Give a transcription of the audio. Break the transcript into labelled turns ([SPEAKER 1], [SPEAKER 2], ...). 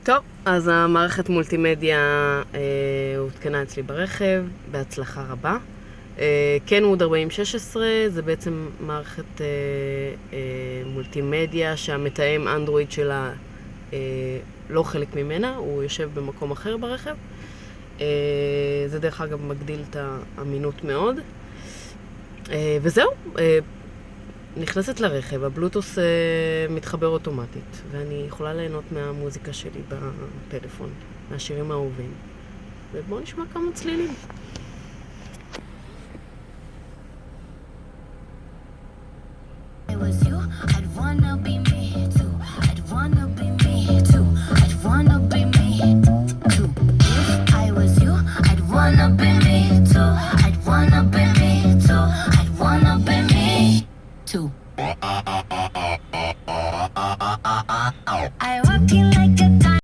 [SPEAKER 1] טוב, אז המערכת מולטימדיה הותקנה אצלי ברכב, בהצלחה רבה. קנווד 4016 זה בעצם מערכת מולטימדיה שהמתאם אנדרואיד שלה לא חלק ממנה, הוא יושב במקום אחר ברכב. זה דרך אגב מגדיל את האמינות מאוד. וזהו, נכנסת לרכב, הבלוטוס מתחבר אוטומטית, ואני יכולה ליהנות מהמוזיקה שלי בפלאפון, מהשירים האהובים. ובואו נשמע כמה צלילים.